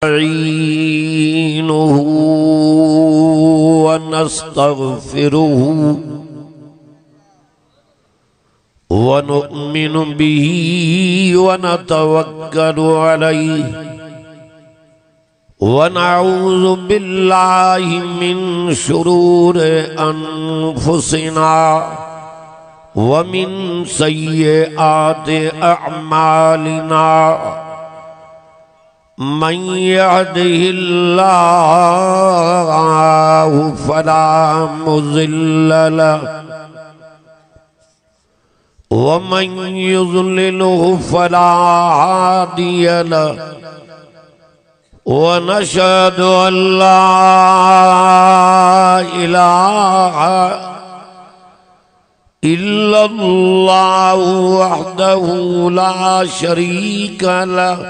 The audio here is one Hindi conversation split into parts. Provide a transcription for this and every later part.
नस्तईनुहु व नस्तगफिरुहु व नु'मिनु बिही व नतवक्कलु अलैहि व नऊज़ु बिल्लाहि मिन शुरूरि अनफुसिना व मिन सय्यिआति अअमालिना मन यहदिहिल्लाहु फला मुज़िल्ल लहु व मन युज़्लिलहु फला हादिय लहु व नशहदु अल्ला इलाहा इल्लल्लाहु वहदहु ला शरीक लहु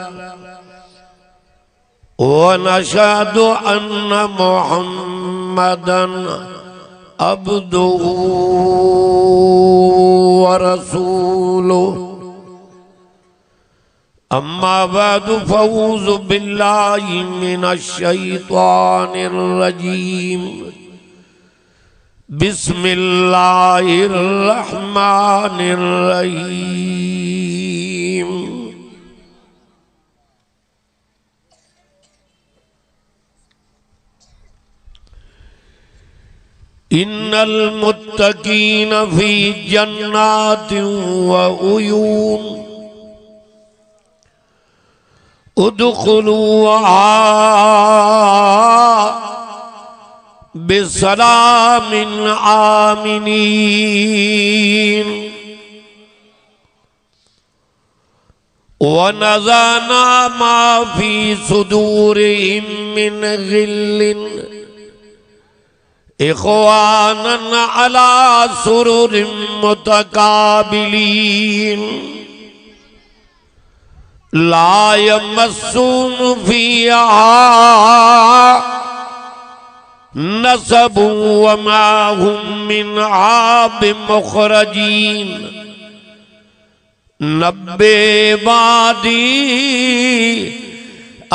वनशहदु अन्न मुहम्मदन अब्दुहु व रसूलुहु अम्मा बअदु फऊज़ु बिल्लाहि मिनश शैतानिर रजीम बिस्मिल्लाहिर रहमानिर रहीम। इन्नल मुत्तकीन फी जन्नातिन व उयून उदखुलूहा बिसलामिन आमिनीन व नज़अना मा फी सुदूरिहिम मिन गिल्लिन इख़वानन अला सुरुरिन मुतकाबिलीन ला यमस्सून फ़ीहा नसबु व मा हुम मिन्हा बिमुख़रजीन नब्बे इबादी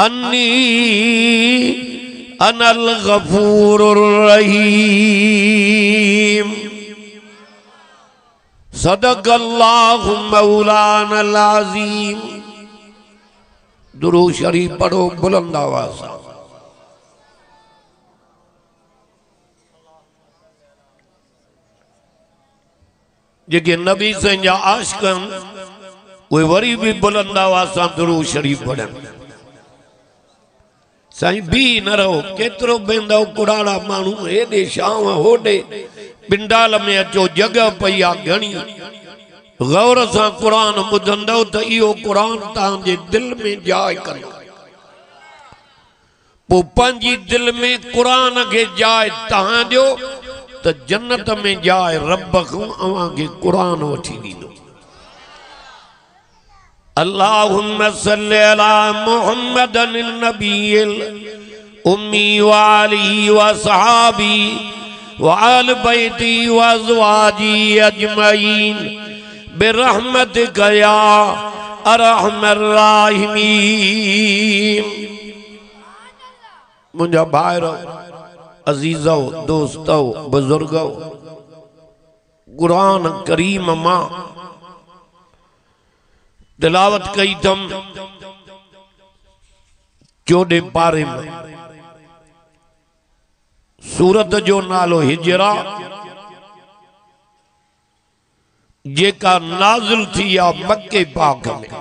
अन्नी अनल गफूरुर रहीम। सदक़ल्लाहु मौलानल अज़ीम। दुरूद शरीफ पढ़ो बुलंद आवाज़ से। जेके नबी से जा आशिक़न वे वरी भी बुलंद आवाज़ से दुरूद शरीफ पढ़न। साईं भी न रहो केतरो बेंदो कुड़ाड़ा मानू हेडे शाम होडे पिंडाल में अचो जगह पई आ घणी गौर से कुरान बुधंदो तो इहो कुरान तांजे दिल में जाए करो पो पंजी दिल में कुरान के जाए तहां जो तो जन्नत में जाए रब को अवां के कुरान वठी दीनो। अल्लाहुम्मा सल्लि अला मुहम्मदन नबील उम्मी व आलिहि व सहाबी व आल बैती व अज़वाजी अजमईन बिरहमतिका या अरहमर राहिमीन। मुझा भाइरो अजीजो दोस्तो बुजुर्गो कुरान करीम मां तिलावत कई थम 14 पारे में सूरत जो नालो हिजरा जेका नाज़िल थी आ मक्के पाक में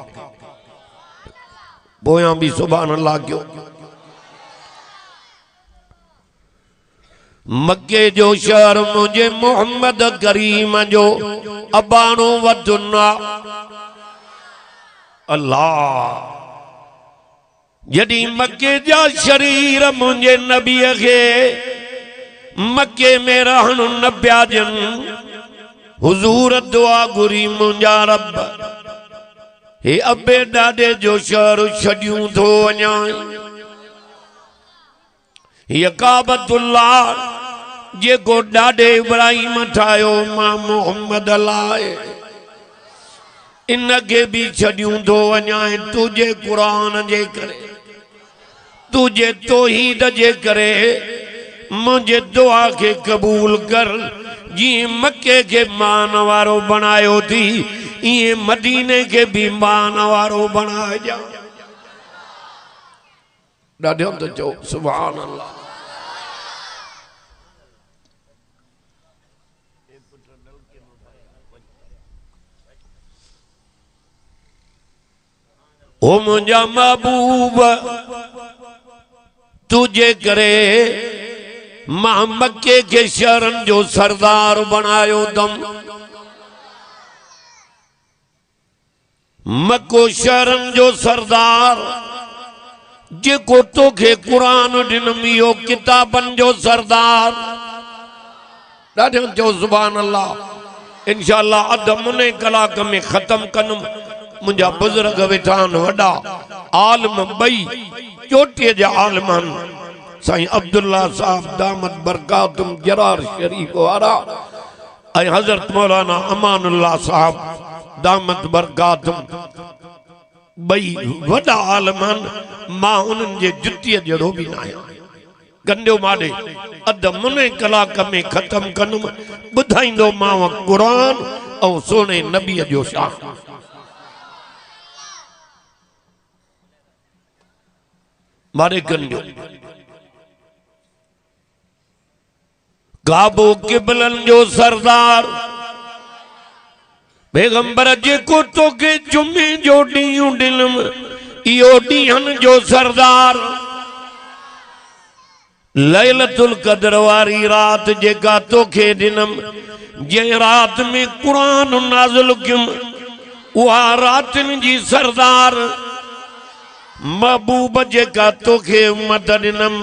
पोया भी सुभान अल्लाह क्यों मक्के जो शहर मुझे मोहम्मद करीम जो अबानो वदुन्ना अल्लाह जडी मक्के जा शरीर मुझे नबी के मक्के में रहन न प्याजन हुजूर दुआ गुरी मुंजा रब हे अबे डाडे जो शहर छड़ियूं थो वञा ये काबतुल्लाह जेको डाडे इब्राहिम ठायो मां मोहम्मद लाए इनके भी छड़ियूं थो वञाए तुझे कुरान जे करे तुझे तौहीद जे करे मुझे दुआ के कबूल कर। जी मक्के के मान वारो बनायो थी ये मदीने के भी मान वारो बनाए जा। ॾाढो तो चो सुभान अल्लाह। ओ मुंहिंजा महबूब तुझे करे मां मक्के के शहरन जो सरदार बनायो दम। मक्को शहरन जो सरदार जेको तोखे कुरान ॾिनम इहो किताबन जो सरदार। ॾाढो चओ सुभान अल्लाह। इंशाअल्लाह अध मुने कलाक में ख़त्म कंदुमि। मुंहिंजा बुज़ुर्ग वेठा आहिनि वॾा आलिम ॿई चोटीअ जा आलिम आहिनि। साईं अब्दुल्ला साहब दामत बरकातुम जरार शरीफ वारा ऐं हज़रत मौलाना अमानुल्लाह साहब दामत बरकातुम ॿई वॾा आलिम आहिनि। मां उन्हनि जे जुतीअ जहिड़ो बि न आहियां। गंढियो माॾे अध मुने कलाक में ख़त्म कंदुमि ॿुधाईंदो मां क़ुरान ऐं सोने नबीअ जो शान। मारे गंढियो गाबो किबलन जो सरदार पैगंबर जेको तोखे जुमे जो ॾींहुं ॾिनम इहो ॾींहनि जो सरदार। लैलतुल क़द्र वारी रात जेका तोखे ॾिनम जंहिं रात में क़ुरान नाज़िल कयुम उहा रातिन जी सरदार। महबूब जेका तोखे उम्मत ॾिनम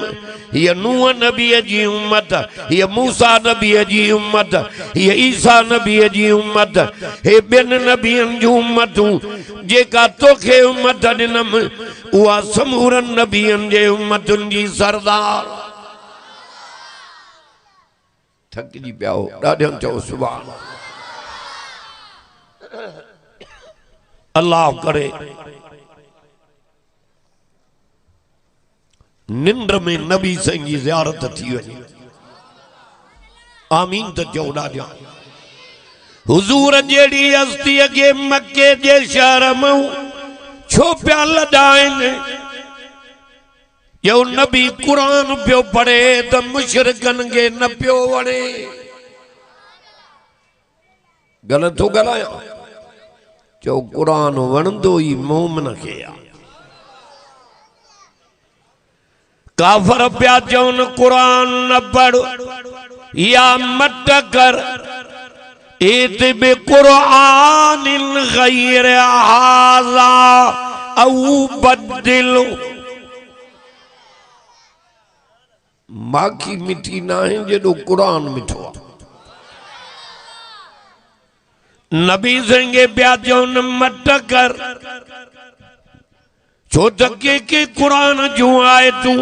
हीअ नूह नबीअ जी उम्मत, हीअ मूसा नबीअ जी उम्मत, हीअ ईसा नबीअ जी उम्मत, हे ॿियनि नबियनि जूं उम्मतूं जेका तोखे उम्मत ॾिनम उहा समूरनि नबियनि जे उम्मतुनि जी सरदार। थकिजी पिया हो। ॾाढो चओ सुभान अल्लाह करे निंद्र में नबी सिंह की ज़ियारत थी वही। आमीन तो चओ ॾाढा। हुजूर जेड़ी हस्ती के मक्के जे शहर में छो पिया लॾाइनि। जो नबी कुरान पियो पढ़े तो मुशरिकन के न पियो वणे। गलत तो ॻाल्हायां चो कुरान वणंदो ही मोमिन खे आ। काफर प्या चौन कुरान न पढ़ या मत कर इत बे कुरान गैर हाज़ा औ बदलो। माखी मिठी ना है जेडो कुरान मिठो। नबी संगे प्या चौन मत कर छो के कुरान जूं आए तू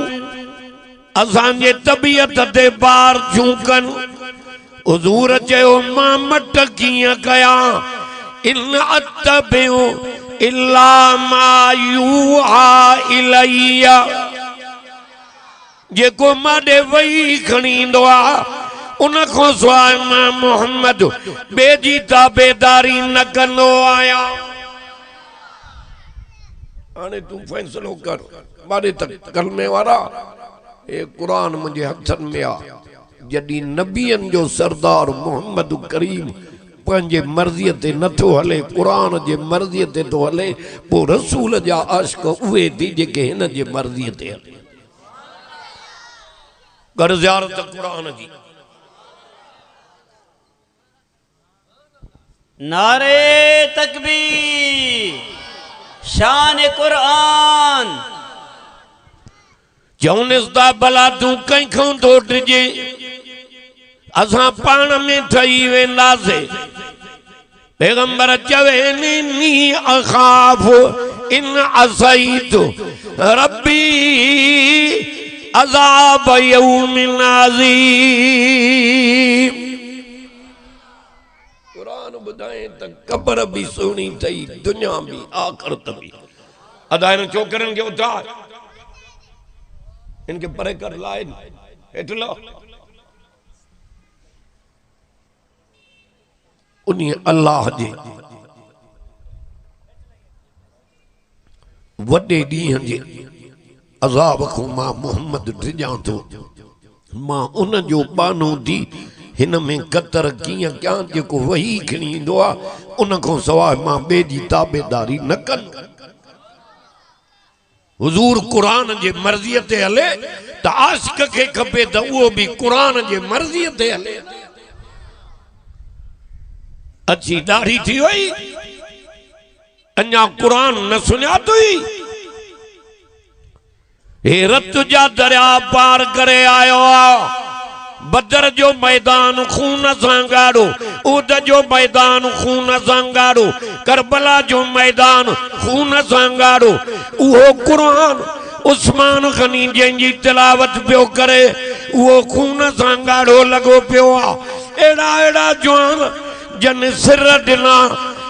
असांजे तबीयत ते बार झूकन। हुजूर चयो मां मट कीअं कयां इन अत्तबिउ इल्ला मा यूहा इलैया। जेको माॾे वही खणी ईंदो आ उन खां सवाइ मां मोहम्मद ॿिए जी ताबेदारी न कंदो आहियां। आने तू फैसलो कर मारे तक कलमे वारा ए कुरान मुझे हथन में आ। जडी नबियन जो सरदार मोहम्मद करीम पंजे मर्जी ते नथो हले कुरान जे मर्जी ते तो हले पो रसूल जा आशिक उहे थी जेके हिन जे मर्जी ते हले। कर ज़ियारत कुरान जी। नारे तकबीर शान कुरान। चौनिस्ता भला तू कंखों तो टिजे असां पाण में ठही वेंदासीं। पैगंबर चवे नी अखाफ इन असईतु रब्बी अज़ाब यौमिन अज़ीम। कुरान बुधाए त कब्र भी सोनी थई दुनिया भी आखिरत भी। अदायन छोकरन के उतार इनके परे कर लाए हेठ लो उन्हीं अल्लाह जे वॾे ॾींहं जे अज़ाब खां मां मुहम्मद डिॼां थो मां उन जो बानो दी हिन में कतर कीअं कयां जेको वही खणी ईंदो आहे उन खां सवाइ मां ॿिए जी ताबेदारी न कनि हुज़ूर क़ुरान जे मर्ज़ीअ ते हले त आशिक़ खे खपे त उहो बि क़ुरान जे मर्ज़ीअ ते हले अची ॾाढी थी वई अञा क़ुरान न सुञातुई हे रत जा दरिया पार करे आयो आहे बदर जो मैदान खून सां ॻाढ़ो उहद जो मैदान खून सां ॻाढ़ो करबला जो मैदान खून सां ॻाढ़ो उहो क़ुरान उस्मान खनी जंहिंजी तिलावत पियो करे उहो खून सां ॻाढ़ो लॻो पियो आहे अहिड़ा अहिड़ा जवान जन सिर ॾिना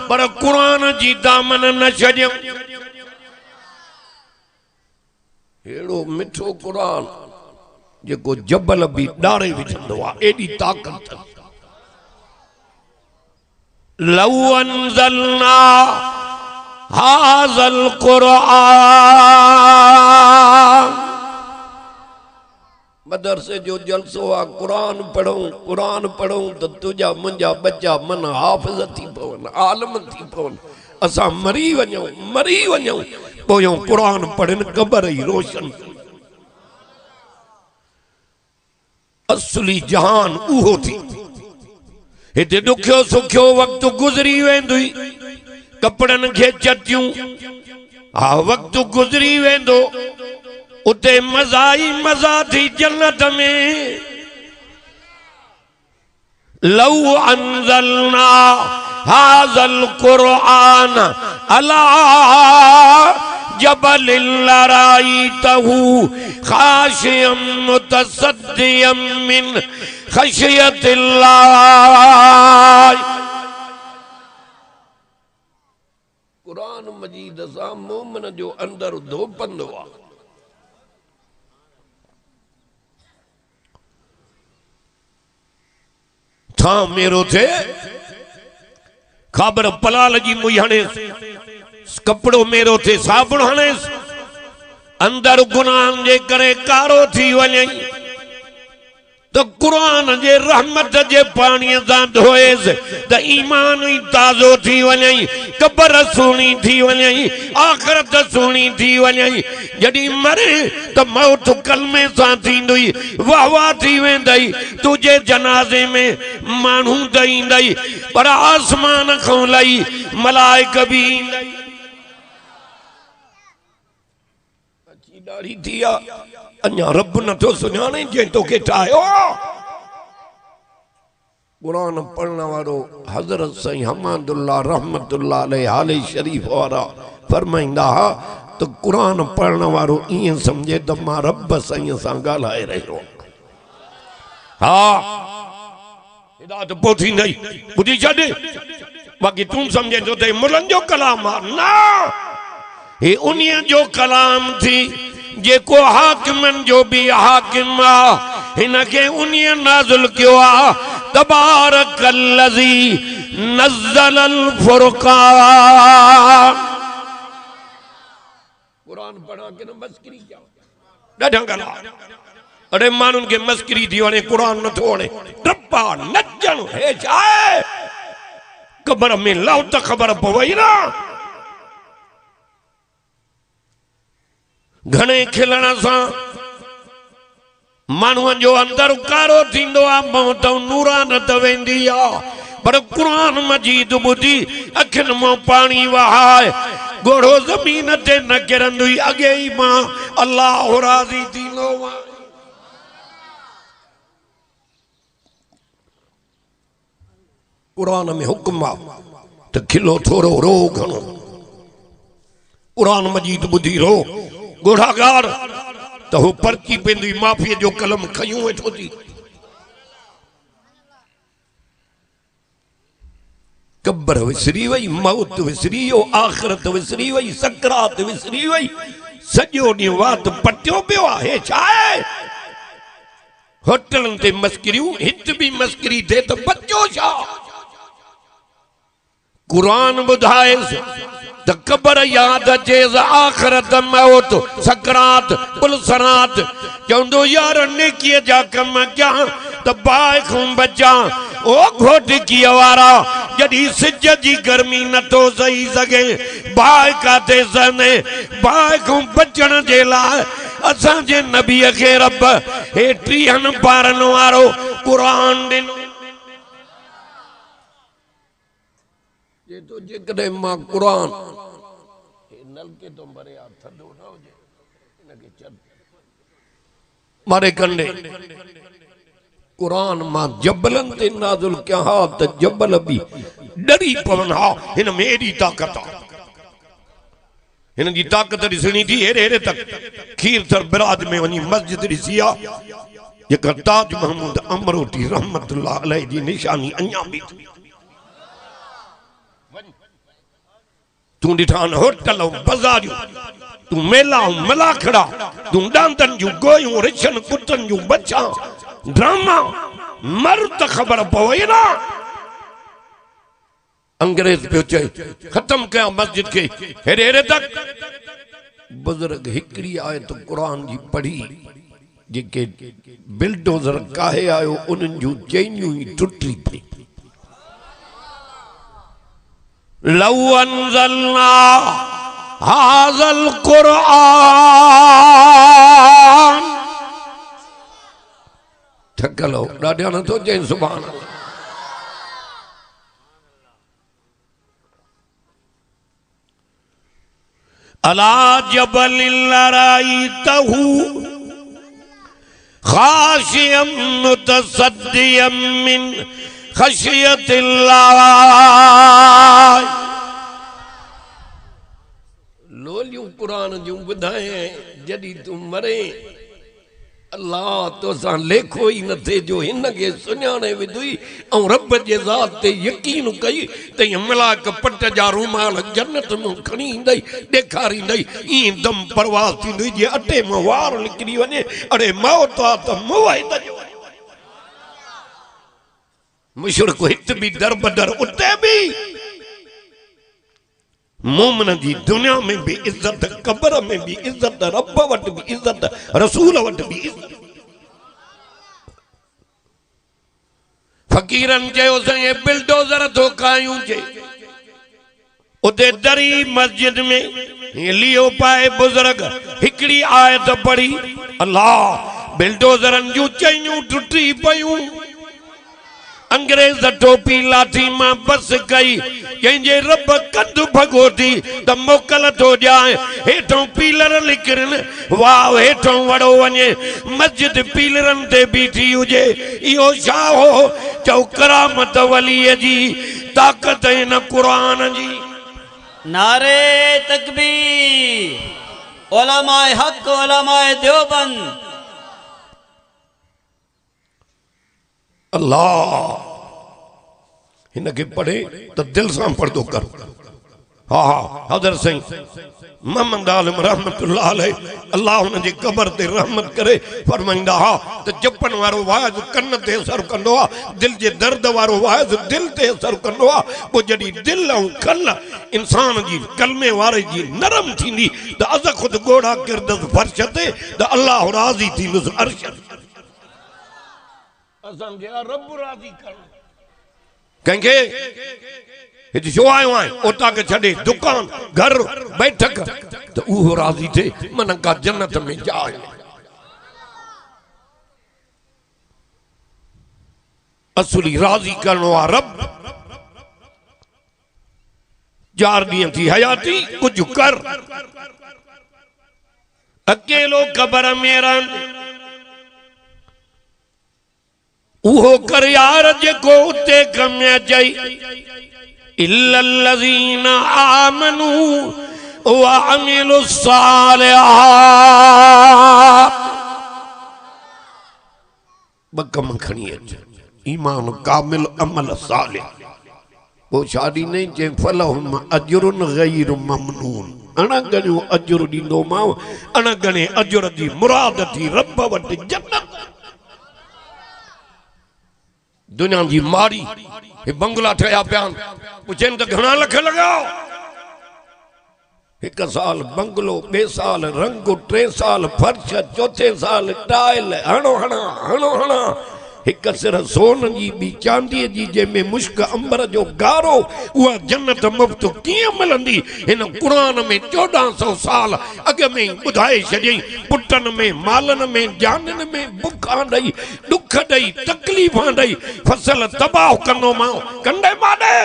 पर क़ुरान जी दामन न छॾियऊं अहिड़ो मिठो क़ुरान जेको जबल भी ॾारे विझंदो आहे एॾी ताक़त लौ अंज़लना हाज़ल क़ुरान मदरसे जो जलसो आहे क़ुरान पढ़ूं त तुंहिंजा मुंहिंजा बच्चा मन हाफ़िज़ थी पवनि आलिम थी पवनि असां मरी वञूं पोयों क़ुरान पढ़नि क़बर ई रोशन असली जहान उहो थी हिते ॾुखियो सुखियो वक्त गुज़री वेंदुई कपड़न खे चटियूं हा वक्त गुज़री वेंदो उते मज़ा ही मज़ा थी जन्नत में लौ अंज़लना हाज़ल क़ुरान अला जबल लराइतहु खाशियम मुतसद्दियम मिन खशियतिल्लाह कुरान मजीद सां मोमिन जो अंदर धोपंदो आहे था मेरो थे ख़बर पलाल जी मुई हणे कपड़ो मेरो थे साबुण हणे अंदर गुनाहन जे करे कारो थी वञे तो कुरान जे रहमत जे पानी सां धोएस त ईमान ही ताज़ो थी वञे कबर सुणी थी वञे आखिरत सुणी थी वञे जॾहिं मरे तो मौत कलमे सां थींदुई वाह वाह थी वेंदई तुझे जनाज़े में माण्हू त ईंदई पर आसमान खां लही मलाइक भी ईंदई ॾाढी थी आहे अञा रब नथो सुञाणे जंहिं तोखे ठाहियो कुरान पढ़ण वारो हज़रत साईं हमादुल्लाह रहमतुल्लाह अलैह हाले शरीफ वारा फरमाईंदा हा त कुरान पढ़ण वारो ईअं सम्झे त मां रब साईं सां ॻाल्हाए रहियो हा हिदायत पोइ थींदई ॿुधी छॾ बाक़ी तूं सम्झे थो त मुलनि जो कलाम आहे न हे उन्हीअ जो कलाम थी जेको हाकिमन जो भी हाकिम आ इनके उन्हीं नाज़िल कियो आ तबारकल्लज़ी नज़्ज़लल फुरक़ान कुरान पढ़ा के न मस्करी क्या ॾाढा गला अरे मानुन के मस्करी थी वणे कुरान न थो वणे टप्पा नचण हे छाए कबर में लव त ख़बर पवई ना घणे खिलण सां माण्हुनि जो अंदर कारो थींदो आहे मौत नूरानत वेंदी आहे पर कुरान मजीद ॿुधी अखियुनि मां पाणी वहाए घोड़ो ज़मीन ते न किरंदुई अॻे ई मां अल्लाह राज़ी थींदो आहे कुरान में हुक्म आहे त खिलो थोरो रो घणो कुरान मजीद ॿुधी रो गुनाहगार तो वो पर्ची पेंदी माफी जो कलम खयूं वेठो थी कब्र विसरी वई मौत विसरी वियो आखिरत विसरी वई सकरात विसरी वई सॼो ॾींहुं वात पटियो पियो आहे छा आहे होटलनि ते मस्करियूं हित बि मस्करी थिए त बचो छा कुरान ॿुधाएसि त क़बर यादि अचेसि आख़िरत मौत सकरात पुलसरात चवंदो यार नेकीअ जा कम कयां त बाहि खां बचा ओ घोटकीअ वारा जॾहिं सिज जी गर्मी नथो सही सघे बाहि काथे सने बाहि खां बचण जे लाइ असांजे नबीअ खे रब हे 30 पारनि वारो क़ुरान ॾिनो ये तो जेकॾहिं मां क़ुरान नलके तो भरे थधो न हुजे इनखे चल मारे कंडे क़ुरान मां जबलनि ते नाज़िल कयां हा त जबल बि डरी पवन हा हिन में एॾी ताक़त आहे हिन जी ताक़त ॾिसणी थी हेरे हेरे तक खीर सर बिराज में वञी मस्जिद ॾिसी आहे जेका ताज महमूद अमरोटी रहमतुल्लाह अलैह जी निशानी अञा बि तू ॾिठा होटल बाज़ारियूं तू मेला मलाखड़ा तू डांदन जूं गोयूं रिछन कुतन जूं बच्चा ड्रामा मर त ख़बर पवे ना अंग्रेज पियो चए खत्म कया मस्जिद के हेरे हेरे तक बुजुर्ग हिकड़ी आयत कुरान जी पढ़ी जेके बिल्डोजर काहे आयो उन्हनि जूं चैनियूं ई टुटी पई लौ अंज़लना हाज़ल क़ुरआन ठकलो ॾाढा नथो चई सुभान अल्लाह अला जबलिल लराइतहु खाशियम मुतसद्दियम मिन खशियतिल्लाह लोलियूं कुरान जूं ॿुधाए जॾहिं तू मरे अल्लाह तोसां लेखो ई न थे जो हिन खे सुञाणे विधुई ऐं रब जे ज़ात ते यकीन कई त हीअ मलाक पट जा रूमाल जन्नत में खणी ईंदई ॾेखारींदई ईअं दम परवाज़ थींदी जे अटे मां वार निकिरी वञे अड़े मौत आहे त मुवहिद जो मुशरिक हित बि दर बदर उते बि मोमिन जी दुनिया में भी इज्जत कब्र में भी इज्जत रब वट भी इज्जत रसूल वट भी इज्जत फकीरन चयो ये बिल्डोजर तो कायूं चे उते दरी मस्जिद में लियो पाए बुजुर्ग हिकड़ी आयत पढ़ी अल्लाह बिल्डोजरन जूं चैनियूं टुटी पयूं अंग्रेज टोपी लाठी मां बस कई कंहिंजे रब कद भगो थी त मोकल थो ॾियां हेठों पीलर लिकिरन वाह हेठों वड़ो वञे मस्जिद पीलरनि ते बीठी हुजे इहो छा हो चओ करामत वलीअ जी ताक़त हिन क़ुरान जी नारे तकबीर उलमाए हक उलमाए देवबंद अल्लाह इनके पढ़े तो दिल से पढ़दो कर हाँ हाँ हज़रत सिंह मोहम्मद आलम रहमतुल्लाह अलैह अल्लाह उनकी कब्र ते रहमत करे फरमाइंदा हा तो जपन वारो वाइज कन ते असर कंदो आ दिल जे दर्द वारो वाइज दिल ते असर कंदो आ पो जडी दिल ऐं कल इंसान जी कलमे वारे जी नरम थींदी त अज खुद गोड़ा किरदस फर्श ते त अल्लाह राज़ी थींदुसि अर्श असांखे रब राज़ी कर कंहिंखे हिते छो आयो आहे उतां खे छॾे दुकान घर बैठक त उहो राज़ी थिए मन का जन्नत में जाइ असली राज़ी करणो आहे रब 4 ॾींहं थी हयाती कुझु कर अकेलो क़ब्र में रहंदे उहो कर यार जेको उते कम अचई इल्लल्लज़ीना आमनू व अमिलुस्सालिहात बकम खणी अच ईमान कामिल अमल सालिह वो शादी नहीं चे फलहुम अजरुन गैर ममनून अणगणियो अजुर ॾींदो मां अणगणे अजुर जी मुराद थी रब वटि जन्नत दुनिया जी मारी हे बंगला ठहिया पिया पुछनि त घणा लख लॻाओ एक साल बंगलो बे साल रंग 3 साल फर्श चौथे साल टाइल हणो हणा एक सिर सोन जी बी चांदी जी जंहिंमें मुश्क अंबर जो गारो उहा जन्नत मुफ्त कीअं मिलंदी हिन क़ुरान में 1400 साल अॻु में ॿुधाए छॾियईं पुटनि में मालनि में जाननि में बुखा ॾेई ॾुख ॾेई तकलीफ़ां ॾेई फसल तबाह कंदो मां कंदे माॾे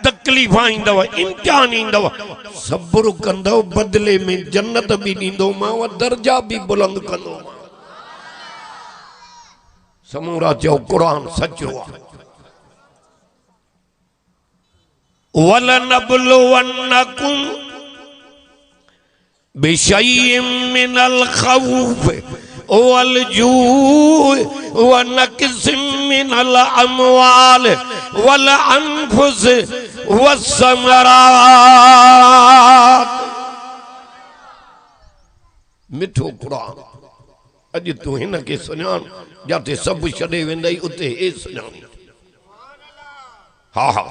तकलीफ़ां ईंदव इम्तिहान ईंदव सब्र कंदव बदले में जन्नत भी ॾींदो मां दर्जा भी बुलंद कंदो मां समूरा चओ कुरान सचो आहे वलनबलुवन्नकुम बिशैइन मिनल खौफ वलजूअ वनक्सिम मिनल अमवाल वल अनफुस वस्समरात मिठो कुरान अज तू हिन के सुञाण जाते सब छॾे वेंदई उते हे सुञाणी हा हा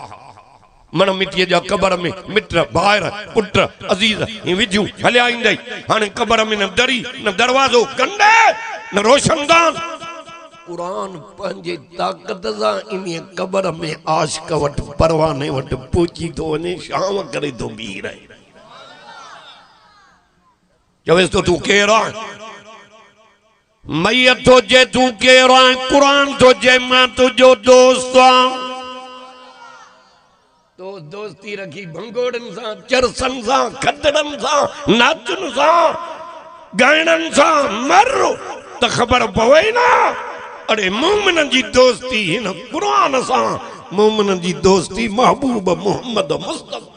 मन मिटीअ जा कबर में मिट भाइर पुट अज़ीज़ विझूं हलिया ईंदई हाणे कबर में न दरी न दरवाज़ो कंदे न रोशनदान कुरान पंहिंजे ताक़त सां इन कबर में आशिक वटि परवाने वटि पहुची थो वञे शाम करे थो बीह रहे चवेसि तो तूं केरु आहे मैयत तो जे तू केरु आहे कुरान तो जे मां तुंहिंजो दोस्त आहियां तो दोस्ती रखी भंगोड़नि सां चरसनि सां खदड़नि सां नाचुनि सां ॻाइणनि सां मर त ख़बर पवे न अरे मोमिननि जी दोस्ती हिन कुरान सां मोमिननि जी दोस्ती महबूब मोहम्मद मुस्तफ़ा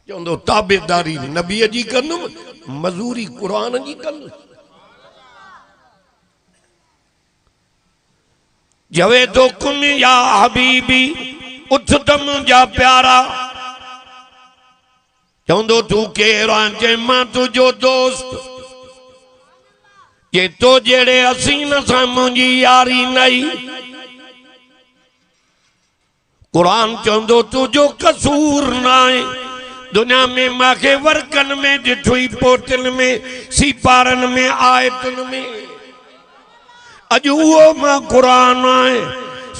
चवंदो ताबेदारी नबीअ जी कंदुमि मज़ूरी कुरान जी कंदुमि जवे तो कुम या हबीबी उठ त मुंहिंजा प्यारा चवंदो तूं केरु आहे चए मां तुंहिंजो दोस्त जे तो जहिड़े हसीन सां मुंहिंजी यारी नई कुरान चवंदो तुंहिंजो कसूर न आहे दुनिया में मांखे वर्कन में ॾिठोई पोटल में सीपारन में आयतुन में अज वो मां कुरान आहे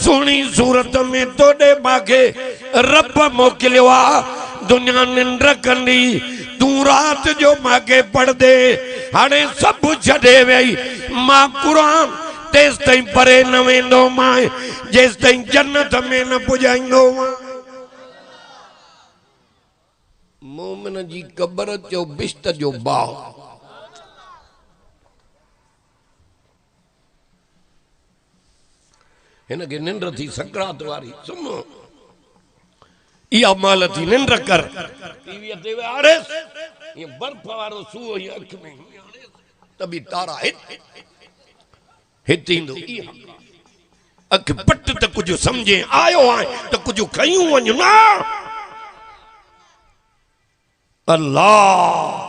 सुहिणी सूरत में तोड़े मांखे रब मोकिलियो आहे दुनिया निंड कंदी तू रात जो मांखे पढ़ दे हाणे सब छॾे वई मां कुरान तेस ताईं परे न वेंदो मां जेस ताईं जन्नत में न पुॼाईंदो मां मोमिन जी कबर जो बिश्त जो बाव हिन के निंड थी सकरात वारी सुम इहा माल थी निंड कर टीवी ते आड़ेस ये बर्फ वारो सूओ ये अख में तभी तारा हित इंदो अख पट त कुछ समझे आयो आहे त कुछ खयूं वञ ना अल्लाह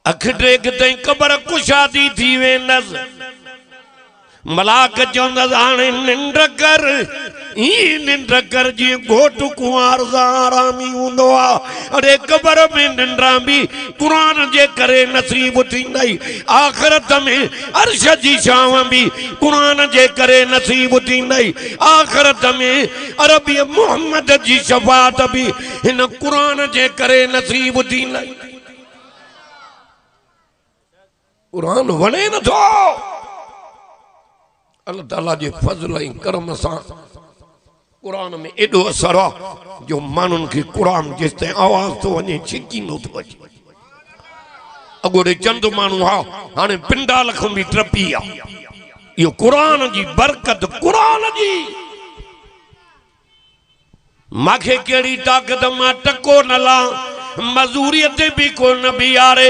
अख टेक तई कबर कुशादी थी वेंदस मलाक चवंदसि हाणे निंड कर ई निंड कर जीअं घोटु कुंवार सां आरामी हूंदो आहे अरे कबर में निंड्रा बि क़ुरान जे करे नसीब थींदई आख़िरत में अर्श जी छांव बि क़ुरान जे करे नसीब थींदई आख़िरत में अरबी मोहम्मद जी शफ़ाअत बि हिन क़ुरान जे करे नसीब थींदई क़ुरान वणे नथो अल्लाह ताला जे फज़ल ऐं करम सां क़ुरान में एॾो असर आहे जो माण्हुनि खे क़ुरान जेसि ताईं आवाज़ थो वञे छिकींदो थो अचे अॻोड़े चंद माण्हू हा हाणे पिंडाल खां बि टपी आहे इहो क़ुरान जी बरकत क़ुरान जी मूंखे कहिड़ी ताक़त मां टको न ला मज़ूरीअ ते बि को न बीहारे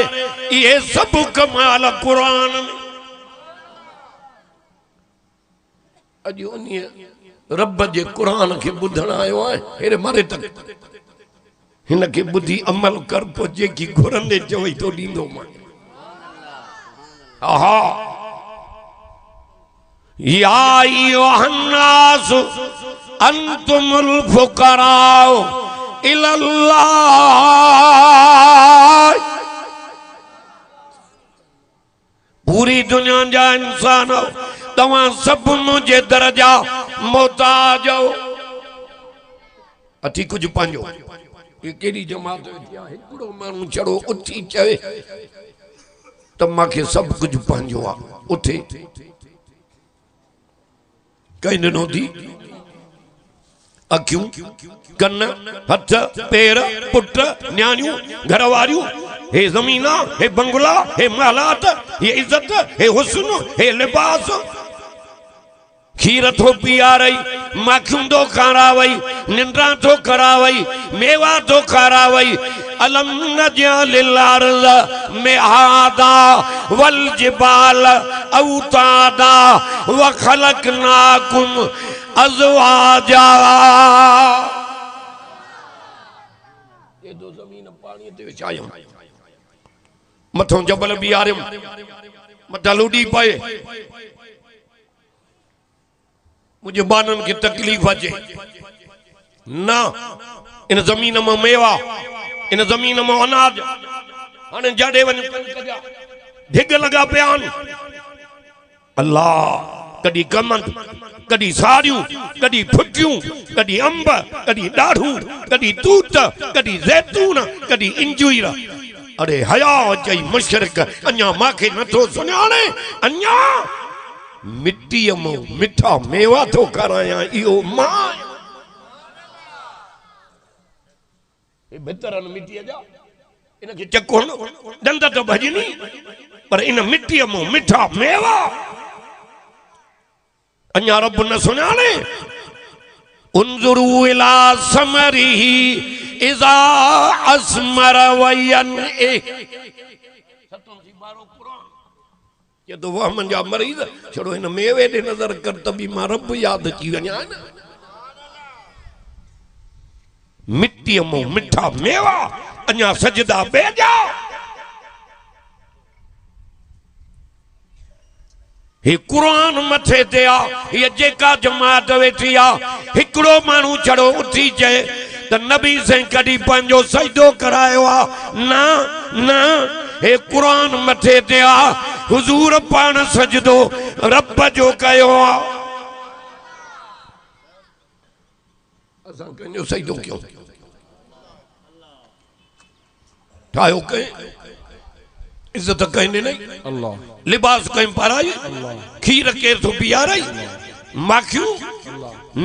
इहे सभु कमाल क़ुरान में अॼु उन रब जे क़ुरान खे ॿुधण आयो आहे हेरे मारे तक हिनखे बुद्धि अमल कर पो जेकी घुरंदे चवई तो ॾींदो मां। आहा या अय्युहन्नास अंतुमुल फुकराउ इलल्लाह। पूरी दुनिया जा इंसान तव्हां सब मुझे दर्जा मोहताज हो। अथी कुछ पंहिंजो ये केड़ी जमात वेठी आहे हिकिड़ो माण्हू चढ़ो उथी चवे त मूंखे सब कुछ पंहिंजो आहे उथे कहीं ॾिनो थी अखियूं कन हथ पेर पुट न्याणियूं घर वारियूं हे ज़मीना हे बंगला हे महलात हे इज्जत हे हुस्न हे लिबास खीर थो पियारई माखियूं थो खारावई निंड्रा थो करावई मेवा थो खारावई अलम नजअलिल अर्ज़ मिहादा वल जिबाल औतादा व खलकनाकुम अज़वाजा। ये दो ज़मीन पानी ते विछायूं मथों जबल बीहारियूं मथा लुडी पए मुझे बानन की तकलीफ अचे ना इन जमीन में मेवा इन जमीन में अनाज हाणे जाडे वन ढिग लगा पियान अल्लाह कदी कमंद कदी साड़ियूं कदी फुटियूं कदी अंब कदी डाढ़ू कदी तूत कदी जैतून कदी इंजीर। अरे हया चई मुशरिक अञा माखे नथो सुञाणे अञा मिट्टी मो मिठा मेवा तो कराया इहो मां ए बेतरन मिट्टी जा इनके चकोण दंद तो भजनी पर इन मिट्टी मो मिठा मेवा अञा रब न सुञाणे। उन्जुरु इला समरिही इज़ा अस्मर वयन ये तो वह मंजा मरीज छोड़ो इन मेवे दे नजर कर तभी मां रब याद अची वञा न। मिट्टी मो मिठा मेवा अञा सजदा बेजा हे कुरान मथे ते आ ये जेका जमात वेठी आ हिकड़ो मानू चढ़ो उठी चए त नबी से कदी पंजो सजदो करायो आ ना ना हे कुरान मथे ते आ हुजूर पान सजदो रब जो कयो आ असां कंजो सजदो क्यों ठायो कहीं इज्जत कहीं नहीं अल्लाह लिबास कहीं पाराई खीर केर तो पियाराई माखियूं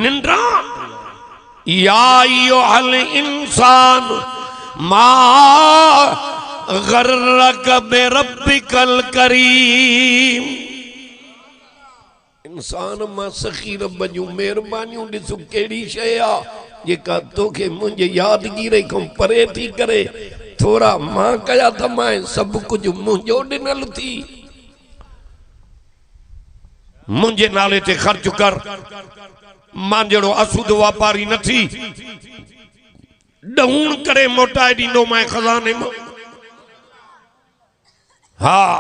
निंद्रा या अय्युहल इंसान मा गर्रक बिरब्बिकल करीम। इंसान मां सखी रब जूं मेहरबानियूं ॾिस कहिड़ी शइ आहे जेका तोखे मुंहिंजे यादगिरी खां परे थी करे थोड़ा मां कया त मां सब कुछ मुंहिंजो ॾिनल थी मुंहिंजे नाले ते ख़र्च कर मां जहिड़ो असूद वापारी न थी ॾहूण करे मोटाए ॾींदो मां खज़ाने मां। हाँ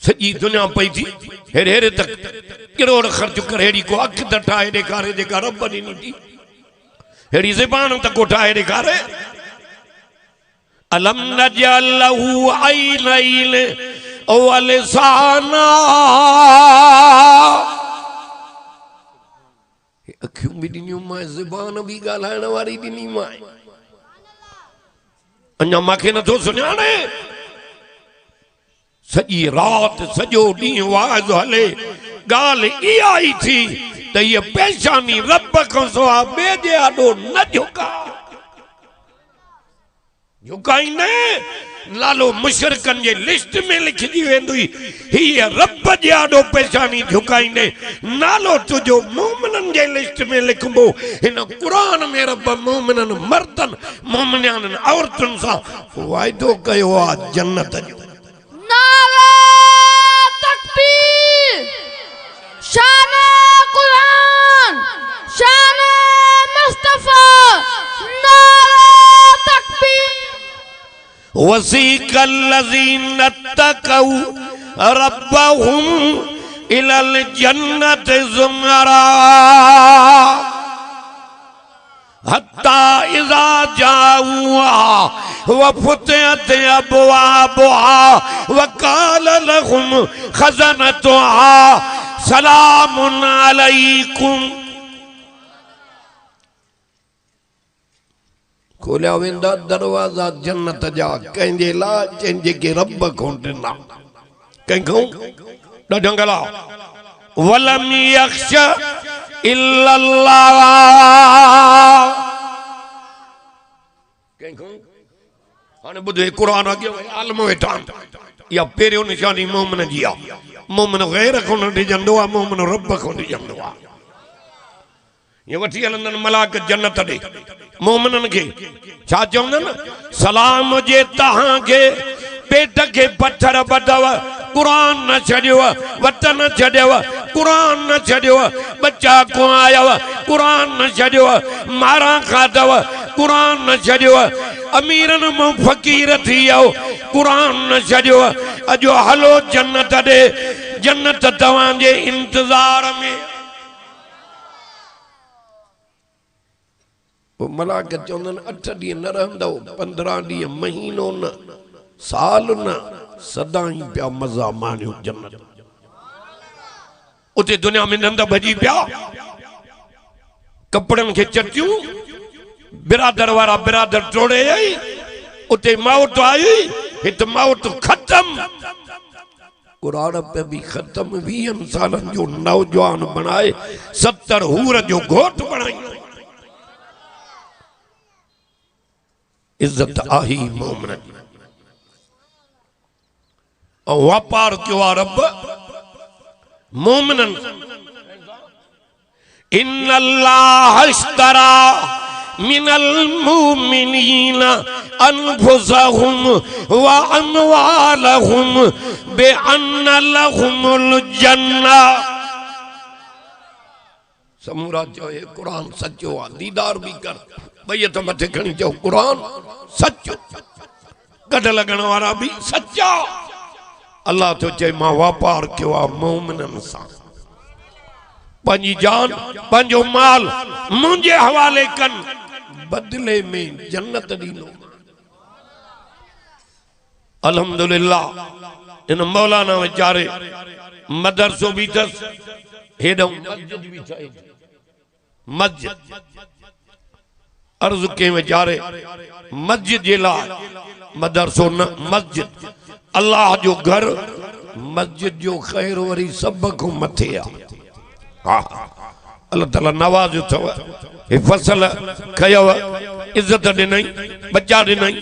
सॼी दुनिया पई थी हेड़े हेड़े तक किरोड़ ख़र्च कर हेड़ी को अख त ठाहे ॾेखारे जेका रब ॾिनी थी हेड़ी ज़बान त को ठाहे ॾेखारे। अलम नजअल लहू ऐनैन व लिसाना अखियूं भी ॾिनियूं मां ज़बान भी ॻाल्हाइण वारी ॾिनी मां अञा मांखे नथो सुञाणे। सॼी रात सॼो ॾींहुं वाज़ हले ॻाल्हि इहा ई थी त ये पेशानी रब को सवा बे जे आडो न झुका झुकाई न लालो मुशरिकन जे लिस्ट में लिखजी वेंदी ही रब जे आडो पेशानी झुकाई ने नालो तुझो मोमिनन जे लिस्ट में लिखबो इन कुरान में रब मोमिनन मर्दन मोमिनान औरतन सा वायदो कयो आ जन्नत जो। नारे तकबीर शान कुरान शान मुस्तफा वसीकल्लज़ीन तक़ौ रब्बहुम इलल जन्नति ज़ुमरा हत्ता इज़ा जाऊहा व फुतिहत अबवाबुहा व क़ाल लहुम ख़ज़नतुहा सलामुन अलैकुम। खोलिया वेंदा दरवाजा जन्नत जा कंहिंजे लाइ जंहिंजे के रब खां ॾिना कंहिंखो ॾढंगला वलम यख्श इल्लल्लाह कंहिंखो हाणे ॿुधो क़ुरान अॻे आलम वेठा इहा पहिरियों निशानी मोमिन जी आहे। मोमिन गैर खां न ॾिजंदो आहे, मोमिन रब खां ॾिजंदो आहे। ये वठी हलंदन मलाक जन्नत ॾे मोमिननि खे छा चवंदन सलाम जे तहां के पेट के पत्थर बधव कुरान न छॾियो वतन छॾियो कुरान न छॾियो बच्चा को आयव कुरान न छॾियो मारा खाधव कुरान न छॾियो अमीरनि मां फ़क़ीर थी वियो कुरान न छॾियो अॼु हलो जन्नत ॾे जन्नत तव्हांजे इंतज़ार में। मलाक चवंदन 8 ॾींहं न रहंदव 15 ॾींहं महीनो न साल न सदाई पिया मज़ा माणियो जन्नत। उते दुनिया में नंद भॼी पिया कपड़न के चटियूं बिरादर वारा बिरादर टोड़े आई उते मौत आई हित मौत खत्म कुरान पे भी खत्म 20 सालन जो नौजवान बनाए 70 हूर जो घोट बनाई। इज्जत आही मोमिन और वापार क्यों रब मोमिनन इन्नल्लाह इश्तरा मिनल मुमिनीन अनफुसहुम व अमवालहुम बिअन्न लहुमुल जन्नह। समूरा चए कुरान सच्चो आ दीदार भी कर भई तो मथे खणी चओ कुरान सच्चो कढ लगण वारा भी सच्चा। अल्लाह तो चए मां वापार कयो आ मोमिनन सां पंहिंजी जान पंहिंजो माल मुंहिंजे हवाले कन बदले में जन्नत ॾींदो। अल्हम्दुलिल्लाह इन मौलाना वीचारे मदरसो भी अथस हेॾो मस्जिद भी ठहे मस्जिद अर्ज के वीचारे मस्जिद जे लाइ मदरसो न मस्जिद अल्लाह जो घर मस्जिद जो ख़ैर वरी सब को मथे आ। हाँ अल्लाह ताला नवाज़ियो अथव हिफ़सल कयव इज्जत ॾिनई बच्चा ॾिनई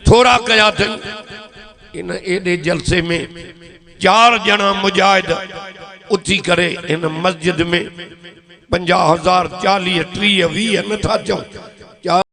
थोड़ा कया अथई। इन एॾे जलसे में 4 ॼणा मुजाहिद उथी करे इन मस्जिद में 50,000 40 30 20 नथा चऊं